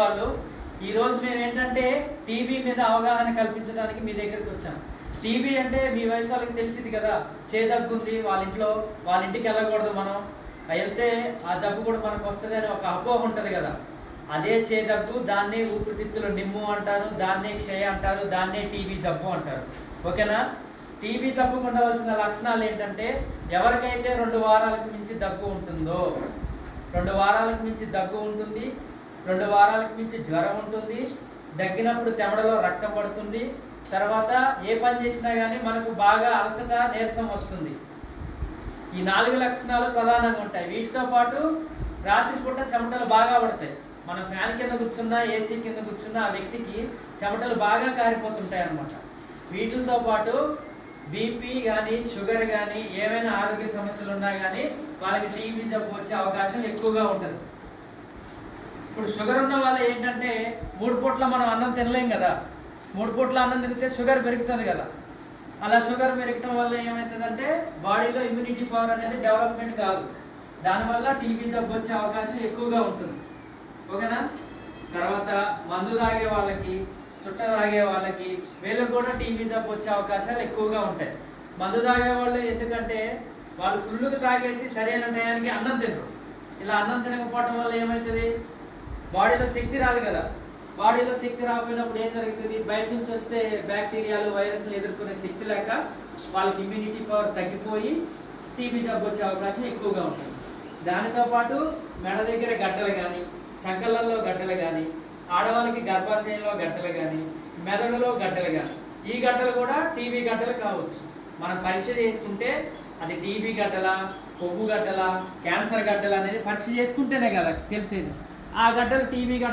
వాళ్ళు. ఈరోజు మేము ఏంటంటే టీబీ మీద అవగాహన కల్పించడానికి మీ దగ్గరికి వచ్చాం. టీబీ అంటే మీ వయసు వాళ్ళకి తెలిసింది కదా, చేదగ్గుంది, వాళ్ళ ఇంటికి వెళ్ళకూడదు, మనం వెళ్తే ఆ జబ్బు కూడా మనకు వస్తుంది అని ఒక అపోహ ఉంటుంది కదా. అదే చేదగ్గు, దాన్నే ఊపిరితిత్తుల నిమ్ము అంటారు, దాన్నే క్షయ అంటారు, దాన్నే టీబీ జబ్బు అంటారు. ఓకేనా? టీబీ జబ్బుకు ఉండవలసిన లక్షణాలు ఏంటంటే, ఎవరికైతే 2 వారాలకు మించి దగ్గు ఉంటుందో, 2 వారాలకు మించి దగ్గు ఉంటుంది, 2 వారాలకు మించి జ్వరం ఉంటుంది, దగ్గినప్పుడు తెమడలో రక్తం పడుతుంది, తర్వాత ఏ పని చేసినా కానీ మనకు బాగా అలసట, నీరసం వస్తుంది. ఈ 4 లక్షణాలు ప్రధానంగా ఉంటాయి. వీటితో పాటు రాత్రిపూట చెమటలు బాగా పడతాయి. మనం ఫ్యాన్ కింద కూర్చున్నా, ఏసీ కింద కూర్చున్నా ఆ వ్యక్తికి చెమటలు బాగా కారిపోతుంటాయి అన్నమాట. వీటితో పాటు బీపీ కానీ, షుగర్ కానీ, ఏమైనా ఆరోగ్య సమస్యలు ఉన్నా కానీ వాళ్ళకి టీబీ జబ్బు వచ్చే అవకాశం ఎక్కువగా ఉంటుంది. ఇప్పుడు షుగర్ ఉన్న వాళ్ళు ఏంటంటే 3 పూట్ల మనం అన్నం తినలేం కదా. 3 పూట్ల అన్నం తింటే షుగర్ పెరుగుతుంది కదా. అలా షుగర్ పెరగటం వల్ల ఏమవుతుందంటే బాడీలో ఇమ్యూనిటీ పవర్ అనేది డెవలప్మెంట్ కాదు. దానివల్ల టీబీ జబ్బు వచ్చే అవకాశం ఎక్కువగా ఉంటుంది. ఓకేనా? తర్వాత మందు తాగే వాళ్ళకి, చుట్ట తాగే వాళ్ళకి, వీళ్ళకి కూడా టీబీ జబ్బు వచ్చే అవకాశాలు ఎక్కువగా ఉంటాయి. మందు తాగే వాళ్ళు ఎందుకంటే వాళ్ళు ఫుల్గా తాగేసి సరైన టయానికి అన్నం తినరు. ఇలా అన్నం తినకపోవడం వల్ల ఏమవుతుంది, బాడీలో శక్తి రాదు కదా. బాడీలో శక్తి రాకపోయినప్పుడు ఏం జరుగుతుంది, బయట నుంచి వస్తే బ్యాక్టీరియాలు, వైరస్లు ఎదుర్కొనే శక్తి లేక వాళ్ళకి ఇమ్యూనిటీ పవర్ తగ్గిపోయి టీబీ జబ్బు వచ్చే అవకాశం ఎక్కువగా ఉంటుంది. దానితో పాటు మెడ దగ్గర గడ్డలు కానీ, సంకళ్ళల్లో గడ్డలు కానీ, ఆడవాళ్ళకి గర్భాశయంలో గడ్డలు కానీ, మెదడులో గడ్డలు కానీ, ఈ గడ్డలు కూడా టీబీ గడ్డలు కావచ్చు. మనం పరీక్ష చేసుకుంటే అది టీబీ గడ్డల, కొవ్వు గడ్డల, క్యాన్సర్ గడ్డలు అనేది పరీక్ష చేసుకుంటేనే కదా తెలిసేది. ఆ గడ్డలు టీబీ గడ్డ